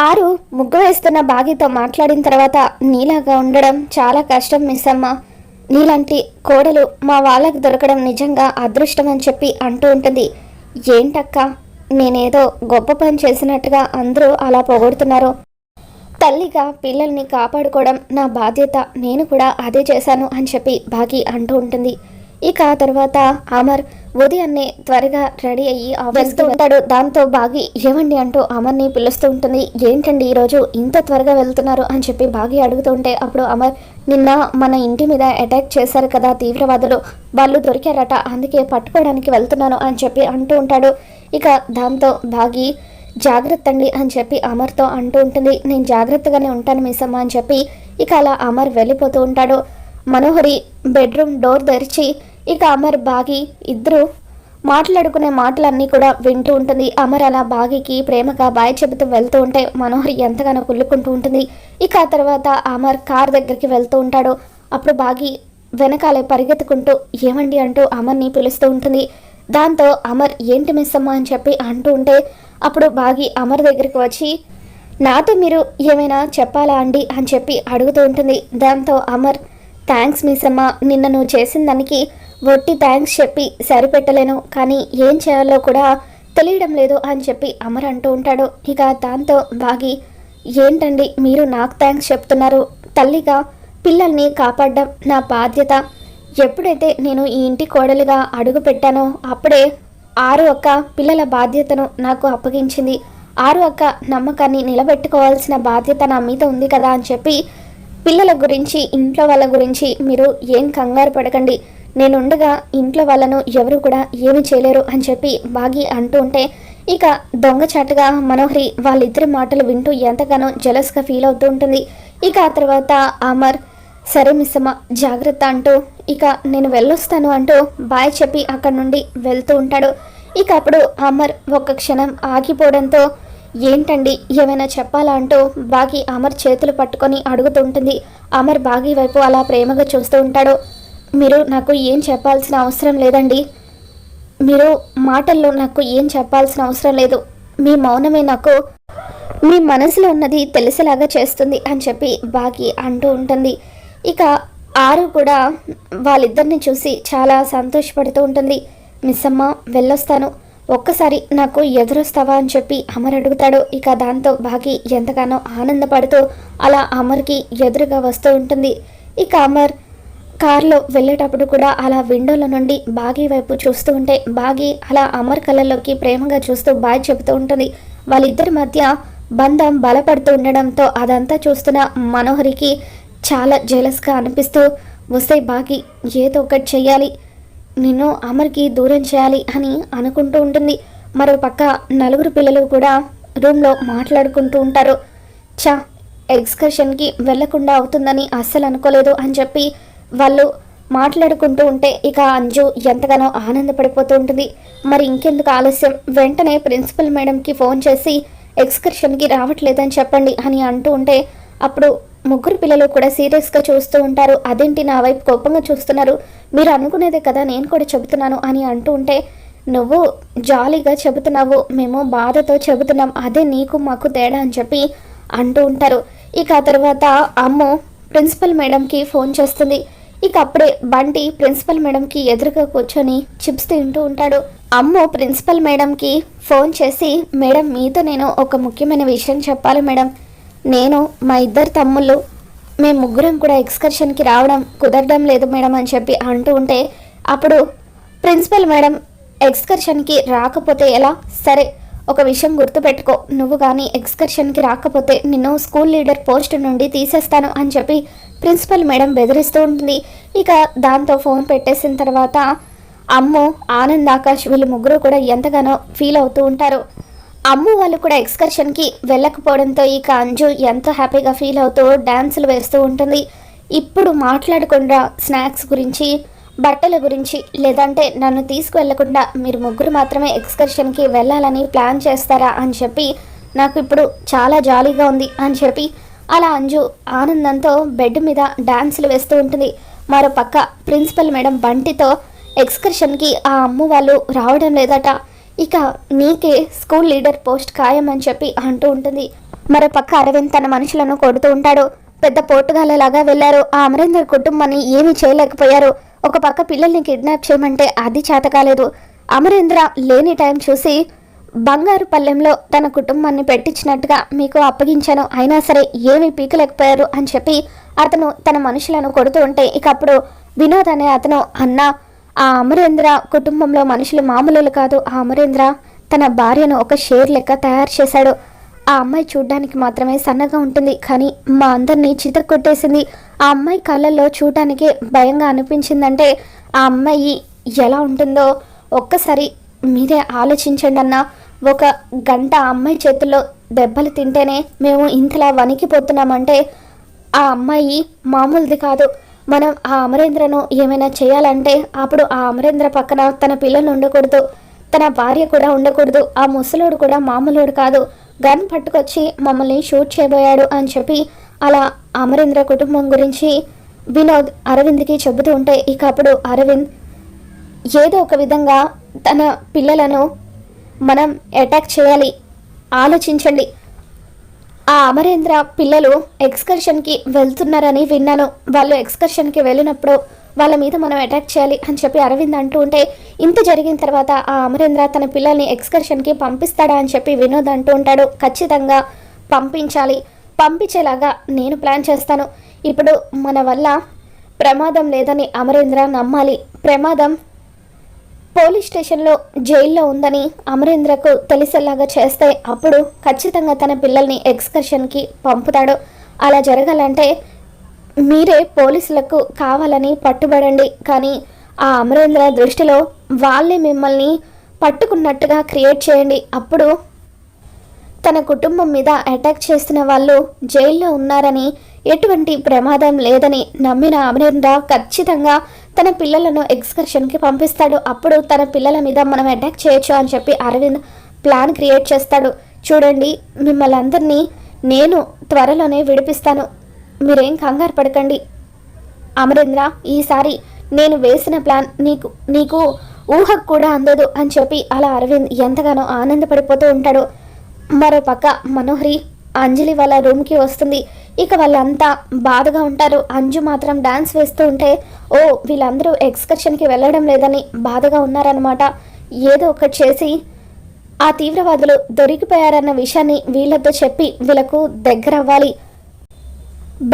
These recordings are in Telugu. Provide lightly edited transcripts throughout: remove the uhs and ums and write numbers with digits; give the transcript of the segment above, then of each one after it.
ఆరు ముగ్గు వేస్తున్న బాగితో మాట్లాడిన తర్వాత నీలాగా ఉండడం చాలా కష్టం మిస్ అమ్మ. నీలాంటి కోడలు మా వాళ్ళకి దొరకడం నిజంగా అదృష్టం అని చెప్పి అంటూ ఉంటుంది. ఏంటక్క, నేనేదో గొప్ప పని చేసినట్టుగా అందరూ అలా పొగడుతున్నారు. తల్లిగా పిల్లల్ని కాపాడుకోవడం నా బాధ్యత, నేను కూడా అదే చేశాను అని చెప్పి బాగి అంటూ ఉంటుంది. ఇక తర్వాత అమర్ ఉదయాన్నే త్వరగా రెడీ అయ్యి వెళ్తూ ఉంటాడు. దాంతో బాగి ఏమండి అంటూ అమర్ని పిలుస్తూ ఉంటుంది. ఏంటండి ఈరోజు ఇంత త్వరగా వెళ్తున్నారు అని చెప్పి బాగి అడుగుతూ ఉంటే అప్పుడు అమర్, నిన్న మన ఇంటి మీద అటాక్ చేశారు కదా తీవ్రవాదులు, వాళ్ళు దొరికారట, అందుకే పట్టుకోవడానికి వెళ్తున్నాను అని చెప్పి అంటూ ఉంటాడు. ఇక దాంతో బాగి జాగ్రత్త అండి అని చెప్పి అమర్తో అంటూ ఉంటుంది. నేను జాగ్రత్తగానే ఉంటాను మిస్ అమ్మ అని చెప్పి ఇక అలా అమర్ వెళ్ళిపోతూ ఉంటాడు. మనోహరి బెడ్రూమ్ డోర్ తెరిచి ఇక అమర్ బాగి ఇద్దరు మాట్లాడుకునే మాటలన్నీ కూడా వింటూ ఉంటుంది. అమర్ అలా బాగికి ప్రేమగా బాయ్ చెబుతూ వెళ్తూ ఉంటే మనోహరి ఎంతగానో కుళ్ళుకుంటూ ఉంటుంది. ఇక ఆ తర్వాత అమర్ కార్ దగ్గరికి వెళ్తూ ఉంటాడు. అప్పుడు బాగి వెనకాలే పరిగెత్తుకుంటూ ఏమండి అంటూ అమర్ని పిలుస్తూ ఉంటుంది. దాంతో అమర్ ఏంటి మిస్ అమ్మ అని చెప్పి అంటూ ఉంటే అప్పుడు బాగి అమర్ దగ్గరికి వచ్చి నాతో మీరు ఏమైనా చెప్పాలా అండి అని చెప్పి అడుగుతూ ఉంటుంది. దాంతో అమర్ థ్యాంక్స్ మిస్ అమ్మ, నిన్న నువ్వు చేసిన దానికి ఒట్టి థ్యాంక్స్ చెప్పి సరిపెట్టలేను, కానీ ఏం చేయాలో కూడా తెలియడం లేదు అని చెప్పి అమర్ అంటూ ఉంటాడు. ఇక దాంతో బాగి ఏంటండి మీరు నాకు థ్యాంక్స్ చెప్తున్నారు, తల్లిగా పిల్లల్ని కాపాడడం నా బాధ్యత. ఎప్పుడైతే నేను ఈ ఇంటి కోడలిగా అడుగు పెట్టానో అప్పుడే ఆరు అక్క పిల్లల బాధ్యతను నాకు అప్పగించింది. ఆరు అక్క నమ్మకాన్ని నిలబెట్టుకోవాల్సిన బాధ్యత నా మీద ఉంది కదా అని చెప్పి పిల్లల గురించి ఇంట్లో వాళ్ళ గురించి మీరు ఏం కంగారు పడకండి, నేనుండగా ఇంట్లో వాళ్ళను ఎవరు కూడా ఏమి చేయలేరు అని చెప్పి బాగి అంటూ ఉంటే ఇక దొంగచాటుగా మనోహరి వాళ్ళిద్దరి మాటలు వింటూ ఎంతగానో జెలస్గా ఫీల్ అవుతూ ఉంటుంది. ఇక ఆ తర్వాత అమర్ సరే మిస్ అమ్మ జాగ్రత్త అంటూ ఇక నేను వెళ్ళొస్తాను అంటూ బాయ్ చెప్పి అక్కడి నుండి వెళ్తూ ఉంటాడు. ఇక అప్పుడు అమర్ ఒక్క క్షణం ఆగిపోవడంతో ఏంటండి ఏమైనా చెప్పాలా అంటూ బాగి అమర్ చేతులు పట్టుకొని అడుగుతూ ఉంటుంది. అమర్ బాగి వైపు అలా ప్రేమగా చూస్తూ ఉంటాడు. మీరు నాకు ఏం చెప్పాల్సిన అవసరం లేదండి, మీరు మాటల్లో నాకు ఏం చెప్పాల్సిన అవసరం లేదు, మీ మౌనమే నాకు మీ మనసులో ఉన్నది తెలిసేలాగా చేస్తుంది అని చెప్పి బాగి అంటూ ఉంటుంది. ఇక ఆరు కూడా వాళ్ళిద్దరిని చూసి చాలా సంతోషపడుతూ ఉంటుంది. మిస్ అమ్మ వెళ్ళొస్తాను, ఒక్కసారి నాకు ఎదురొస్తావా అని చెప్పి అమర్ అడుగుతాడు. ఇక దాంతో బాగి ఎంతగానో ఆనందపడుతూ అలా అమర్కి ఎదురుగా వస్తూ ఉంటుంది. ఇక అమర్ కారులో వెళ్ళేటప్పుడు కూడా అలా విండోల నుండి బాగి వైపు చూస్తూ ఉంటే బాగి అలా అమర్ కళ్ళల్లోకి ప్రేమగా చూస్తూ బాయ్ చెబుతూ ఉంటుంది. వాళ్ళిద్దరి మధ్య బంధం బలపడుతూ ఉండడంతో అదంతా చూస్తున్న మనోహరికి చాలా జెలస్గా అనిపిస్తూ వస్తే బాగి ఏదో ఒకటి చెయ్యాలి, నిన్ను అమర్కి దూరం చేయాలి అని అనుకుంటూ ఉంటుంది. మరో పక్క నలుగురు పిల్లలు కూడా రూమ్లో మాట్లాడుకుంటూ ఉంటారు. ఎక్స్కర్షన్కి వెళ్లకుండా అవుతుందని అస్సలు అనుకోలేదు అని చెప్పి వాళ్ళు మాట్లాడుకుంటూ ఉంటే ఇక అంజు ఎంతగానో ఆనందపడిపోతూ ఉంటుంది. మరి ఇంకెందుకు ఆలస్యం, వెంటనే ప్రిన్సిపల్ మేడంకి ఫోన్ చేసి ఎక్స్కర్షన్కి రావట్లేదని చెప్పండి అని అంటూ ఉంటే అప్పుడు ముగ్గురు పిల్లలు కూడా సీరియస్గా చూస్తూ ఉంటారు. అదేంటి నా వైపు కోపంగా చూస్తున్నారు, మీరు అనుకునేదే కదా నేను కూడా చెబుతున్నాను అని అంటూ ఉంటే నువ్వు జాలీగా చెబుతున్నావు, మేము బాధతో చెబుతున్నాం, అదే నీకు మాకు తేడా అని చెప్పి అంటూ ఉంటారు. ఇక ఆ తర్వాత అమ్ము ప్రిన్సిపల్ మేడంకి ఫోన్ చేస్తుంది. ఇక అప్పుడే బంటి ప్రిన్సిపల్ మేడంకి ఎదురుగా కూర్చొని చిప్స్ తింటూ ఉంటాడు. అమ్ము ప్రిన్సిపల్ మేడంకి ఫోన్ చేసి మేడం మీతో నేను ఒక ముఖ్యమైన విషయం చెప్పాలి మేడం, నేను మా ఇద్దరు తమ్ముళ్ళు మేము ముగ్గురం కూడా ఎక్స్కర్షన్కి రావడం కుదరడం లేదు మేడం అని చెప్పి అంటూ ఉంటే అప్పుడు ప్రిన్సిపల్ మేడం ఎక్స్కర్షన్కి రాకపోతే ఎలా, సరే ఒక విషయం గుర్తుపెట్టుకో, నువ్వు కానీ ఎక్స్కర్షన్కి రాకపోతే నిన్ను స్కూల్ లీడర్ పోస్ట్ నుండి తీసేస్తాను అని చెప్పి ప్రిన్సిపల్ మేడం బెదిరిస్తూ ఉంటుంది. ఇక దాంతో ఫోన్ పెట్టేసిన తర్వాత అమ్ము ఆనంద్ ఆకాష్ వీళ్ళు ముగ్గురు కూడా ఎంతగానో ఫీల్ అవుతూ ఉంటారు. అమ్ము వాళ్ళు కూడా ఎక్స్కర్షన్కి వెళ్ళకపోవడంతో ఇక అంజు ఎంతో హ్యాపీగా ఫీల్ అవుతూ డ్యాన్సులు వేస్తూ ఉంటుంది. ఇప్పుడు మాట్లాడకుండా స్నాక్స్ గురించి, బట్టల గురించి, లేదంటే నన్ను తీసుకువెళ్లకుండా మీరు ముగ్గురు మాత్రమే ఎక్స్కర్షన్కి వెళ్ళాలని ప్లాన్ చేస్తారా అని చెప్పి నాకు ఇప్పుడు చాలా జాలీగా ఉంది అని చెప్పి అలా అంజు ఆనందంతో బెడ్ మీద డ్యాన్సులు వేస్తూ ఉంటుంది. మరో పక్క ప్రిన్సిపల్ మేడం బంటితో ఎక్స్కర్షన్కి ఆ అమ్ము వాళ్ళు రావడం లేదట, ఇక నీకే స్కూల్ లీడర్ పోస్ట్ ఖాయం అని చెప్పి అంటూ ఉంటుంది. మరోపక్క అరవింద్ తన మనుషులను కొడుతూ ఉంటాడు. పెద్ద పోటుగాళ్ళలాగా వెళ్లారు. ఆ అమరేందర్ కుటుంబాన్ని ఏమీ చేయలేకపోయారు. ఒక పక్క పిల్లల్ని కిడ్నాప్ చేయమంటే అది చేత కాలేదు. అమరేంద్ర లేని టైం చూసి బంగారు పల్లెంలో తన కుటుంబాన్ని పెట్టించినట్టుగా మీకు అప్పగించాను, అయినా సరే ఏమీ పీకలేకపోయారు అని చెప్పి అతను తన మనుషులను కొడుతూ ఉంటే ఇక అప్పుడు వినోద్ అనే అతను అన్న, ఆ అమరేంద్ర కుటుంబంలో మనుషులు మామూలు కాదు. ఆ అమరేంద్ర తన భార్యను ఒక షేర్ లెక్క తయారు చేశాడు. ఆ అమ్మాయి చూడ్డానికి మాత్రమే సన్నగా ఉంటుంది, కానీ మా అందరినీ చితక్కొట్టేసింది. ఆ అమ్మాయి కళ్ళల్లో చూడటానికి భయంగా అనిపించిందంటే ఆ అమ్మాయి ఎలా ఉంటుందో ఒక్కసారి మీరే ఆలోచించండి అన్న. ఒక గంట ఆ అమ్మాయి చేతుల్లో దెబ్బలు తింటేనే మేము ఇంతలా వణికిపోతున్నామంటే ఆ అమ్మాయి మామూలుది కాదు. మనం ఆ అమరేంద్రను ఏమైనా చేయాలంటే అప్పుడు ఆ అమరేంద్ర పక్కన తన పిల్లలు ఉండకూడదు, తన భార్య కూడా ఉండకూడదు. ఆ ముసలోడు కూడా మామూలుడు కాదు, గన్ పట్టుకొచ్చి మమ్మల్ని షూట్ చేయబోయాడు అని చెప్పి అలా అమరేంద్ర కుటుంబం గురించి వినోద్ అరవింద్కి చెబుతూ ఉంటే ఇక అప్పుడు అరవింద్ ఏదో ఒక విధంగా తన పిల్లలను మనం అటాక్ చేయాలి, ఆలోచించండి. ఆ అమరేంద్ర పిల్లలు ఎక్స్కర్షన్కి వెళ్తున్నారని విన్నాను. వాళ్ళు ఎక్స్కర్షన్కి వెళ్ళినప్పుడు వాళ్ళ మీద మనం అటాక్ చేయాలి అని చెప్పి అరవింద్ అంటూ ఉంటే ఇంత జరిగిన తర్వాత ఆ అమరేంద్ర తన పిల్లల్ని ఎక్స్కర్షన్కి పంపిస్తాడా అని చెప్పి వినోద్ అంటూ ఉంటాడు. ఖచ్చితంగా పంపించాలి, పంపించేలాగా నేను ప్లాన్ చేస్తాను. ఇప్పుడు మన వల్ల ప్రమాదం లేదని అమరేంద్ర నమ్మాలి. ప్రమాదం పోలీస్ స్టేషన్లో జైల్లో ఉందని అమరేంద్రకు తెలిసేలాగా చేస్తే అప్పుడు ఖచ్చితంగా తన పిల్లల్ని ఎక్స్కర్షన్కి పంపుతాడు. అలా జరగాలంటే మీరే పోలీసులకు కావాలని పట్టుబడండి, కానీ ఆ అమరేంద్ర దృష్టిలో వాళ్ళే మిమ్మల్ని పట్టుకున్నట్టుగా క్రియేట్ చేయండి. అప్పుడు తన కుటుంబం మీద అటాక్ చేస్తున్న వాళ్ళు జైల్లో ఉన్నారని, ఎటువంటి ప్రమాదం లేదని నమ్మిన అమరేంద్ర ఖచ్చితంగా తన పిల్లలను ఎక్స్కర్షన్కి పంపిస్తాడు. అప్పుడు తన పిల్లల మీద మనం అటాక్ చేయొచ్చు అని చెప్పి అరవింద్ ప్లాన్ క్రియేట్ చేస్తాడు. చూడండి, మిమ్మల్ని అందరినీ నేను త్వరలోనే విడిపిస్తాను, మీరేం కంగారు పడకండి అమరేంద్ర. ఈసారి నేను వేసిన ప్లాన్ నీకు ఊహకు కూడా అందదు అని చెప్పి అలా అరవింద్ ఎంతగానో ఆనందపడిపోతూ ఉంటాడు. మరోపక్క మనోహరి అంజలి వాళ్ళ రూమ్కి వస్తుంది. ఇక వాళ్ళంతా బాధగా ఉంటారు. అంజు మాత్రం డాన్స్ వేస్తూ ఉంటే ఓ వీళ్ళందరూ ఎక్స్కర్షన్కి వెళ్ళడం లేదని బాధగా ఉన్నారనమాట. ఏదో ఒకటి చేసి ఆ తీవ్రవాదులు దొరికిపోయారన్న విషయాన్ని వీళ్ళతో చెప్పి వీళ్ళకు దగ్గర అవ్వాలి.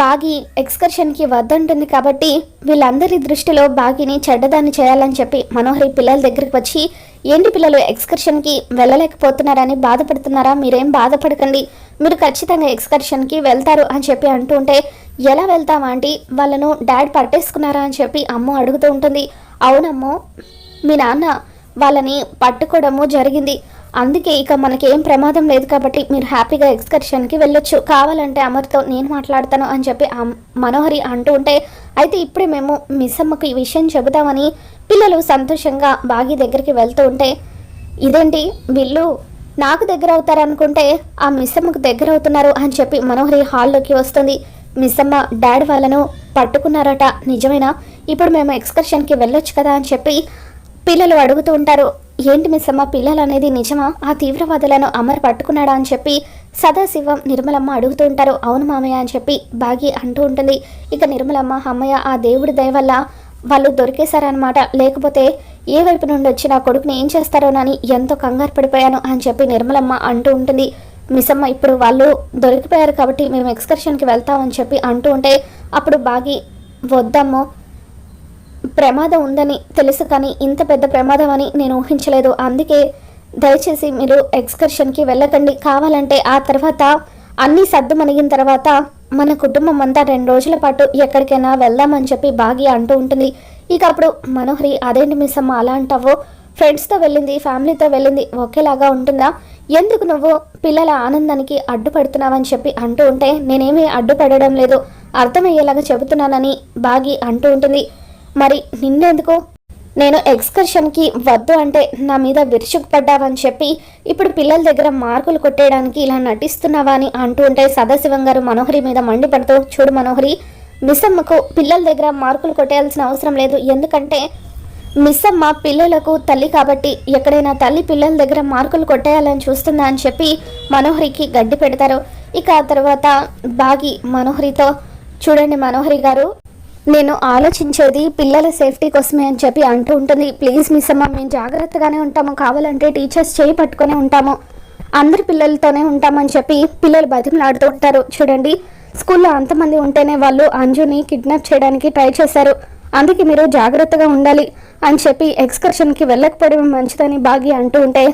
బాగి ఎక్స్కర్షన్కి వద్దంటుంది కాబట్టి వీళ్ళందరి దృష్టిలో బాగిని చెడ్డదాన్ని చేయాలని చెప్పి మనోహరి పిల్లల దగ్గరికి వచ్చి ఏంటి పిల్లలు ఎక్స్కర్షన్కి వెళ్ళలేకపోతున్నారని బాధపడుతున్నారా? మీరేం బాధపడకండి, మీరు ఖచ్చితంగా ఎక్స్కర్షన్కి వెళ్తారు అని చెప్పి అంటూ ఉంటే ఎలా వెళ్తామా ఆంటీ, వాళ్ళను డాడ్ పట్టేసుకున్నారా అని చెప్పి అమ్మ అడుగుతూ ఉంటుంది. అవునమ్మో, మీ నాన్న వాళ్ళని పట్టుకోవడము జరిగింది, అందుకే ఇక మనకేం ప్రమాదం లేదు కాబట్టి మీరు హ్యాపీగా ఎక్స్కర్షన్కి వెళ్ళొచ్చు, కావాలంటే అమర్తో నేను మాట్లాడతాను అని చెప్పి మనోహరి అంటూ ఉంటే అయితే ఇప్పుడే మేము మిస్ అమ్మకు ఈ విషయం చెబుతామని పిల్లలు సంతోషంగా బాగి దగ్గరికి వెళ్తూ ఉంటే ఇదేంటి వీళ్ళు నాకు దగ్గర అవుతారనుకుంటే ఆ మిస్ అమ్మకు దగ్గర అవుతున్నారు అని చెప్పి మనోహరి హాల్లోకి వస్తుంది. మిస్ అమ్మ డాడ్ వాళ్ళను పట్టుకున్నారట, నిజమేనా? ఇప్పుడు మేము ఎక్స్కర్షన్కి వెళ్ళొచ్చు కదా అని చెప్పి పిల్లలు అడుగుతూ ఉంటారు. ఏంటి మిస్ అమ్మ, పిల్లలు అనేది నిజమా? ఆ తీవ్రవాదులను అమర్ పట్టుకున్నాడా అని చెప్పి సదాశివం నిర్మలమ్మ అడుగుతూ ఉంటారు. అవును మామయ్య అని చెప్పి బాగి అంటూ ఉంటుంది. ఇక నిర్మలమ్మ అమ్మయ్య ఆ దేవుడి దయ వల్ల వాళ్ళు దొరికేశారనమాట, లేకపోతే ఏ వైపు నుండి వచ్చి నా కొడుకుని ఏం చేస్తారోనని ఎంతో కంగారు పడిపోయాను అని చెప్పి నిర్మలమ్మ అంటూ ఉంటుంది. మిస్ అమ్మ ఇప్పుడు వాళ్ళు దొరికిపోయారు కాబట్టి మేము ఎక్స్కర్షన్కి వెళ్తామని చెప్పి అంటూ ఉంటే అప్పుడు బాగి వద్దమ్మో, ప్రమాదం ఉందని తెలుసు కానీ ఇంత పెద్ద ప్రమాదం అని నేను ఊహించలేదు, అందుకే దయచేసి మీరు ఎక్స్కర్షన్కి వెళ్ళకండి, కావాలంటే ఆ తర్వాత అన్నీ సర్దుమణిగిన తర్వాత మన కుటుంబం అంతా 2 రోజుల పాటు ఎక్కడికైనా వెళ్దామని చెప్పి బాగి అంటూ ఉంటుంది. ఇక అప్పుడు మనోహరి అదేంటి మిస్ అమ్మ అలా అంటావో, ఫ్రెండ్స్తో వెళ్ళింది ఫ్యామిలీతో వెళ్ళింది ఒకేలాగా ఉంటుందా, ఎందుకు నువ్వు పిల్లల ఆనందానికి అడ్డుపడుతున్నావని చెప్పి అంటూ ఉంటే నేనేమీ అడ్డుపడడం లేదు, అర్థమయ్యేలాగా చెబుతున్నానని బాగి అంటూ ఉంటుంది. మరి నిన్నెందుకు నేను ఎక్స్కర్షన్కి వద్దు అంటే నా మీద విరుచుకుపడ్డావని చెప్పి ఇప్పుడు పిల్లల దగ్గర మార్కులు కొట్టేయడానికి ఇలా నటిస్తున్నావా అని అంటూ ఉంటే సదాశివం గారు మనోహరి మీద మండిపడుతూ చూడు మనోహరి, మిస్ అమ్మకు పిల్లల దగ్గర మార్కులు కొట్టేయాల్సిన అవసరం లేదు, ఎందుకంటే మిస్ అమ్మ పిల్లలకు తల్లి కాబట్టి ఎక్కడైనా తల్లి పిల్లల దగ్గర మార్కులు కొట్టేయాలని చూస్తుందా అని చెప్పి మనోహరికి గడ్డి పెడతారు. ఇక ఆ తర్వాత బాగి మనోహరితో, చూడండి మనోహరి గారు, నేను ఆలోచించేది పిల్లల సేఫ్టీ కోసమే అని చెప్పి అంటూ ఉంటుంది. ప్లీజ్ మిస్ అమ్మ, మేము జాగ్రత్తగానే ఉంటాము, కావాలంటే టీచర్స్ చేయి పట్టుకునే ఉంటాము, అందరి పిల్లలతోనే ఉంటామని చెప్పి పిల్లలు బతిమలాడుతూ ఉంటారు. చూడండి, స్కూల్లో అంతమంది ఉంటేనే వాళ్ళు అంజుని కిడ్నాప్ చేయడానికి ట్రై చేశారు, అందుకే మీరు జాగ్రత్తగా ఉండాలి అని చెప్పి ఎక్స్కర్షన్కి వెళ్ళకపోవడం మంచిదని బాగి అంటూ ఉంటే,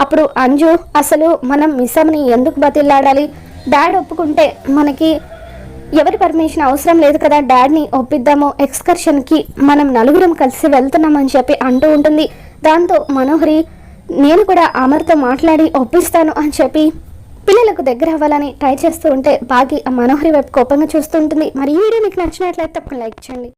అప్పుడు అంజు, అసలు మనం మిస్ అమ్మని ఎందుకు బతిలాడాలి, డాడ్ ఒప్పుకుంటే మనకి ఎవరి పర్మిషన్ అవసరం లేదు కదా, డాడ్ని ఒప్పిద్దాము, ఎక్స్కర్షన్కి మనం నలుగురం కలిసి వెళ్తున్నామని చెప్పి అంటూ ఉంటుంది. దాంతో మనోహరి, నేను కూడా అమర్తో మాట్లాడి ఒప్పిస్తాను అని చెప్పి పిల్లలకు దగ్గర అవ్వాలని ట్రై చేస్తూ ఉంటే బాగి మనోహరి వైపు కోపంగా చూస్తూ ఉంటుంది. మరి ఈ వీడియో మీకు నచ్చినట్లయితే తప్పకుండా లైక్ చేయండి.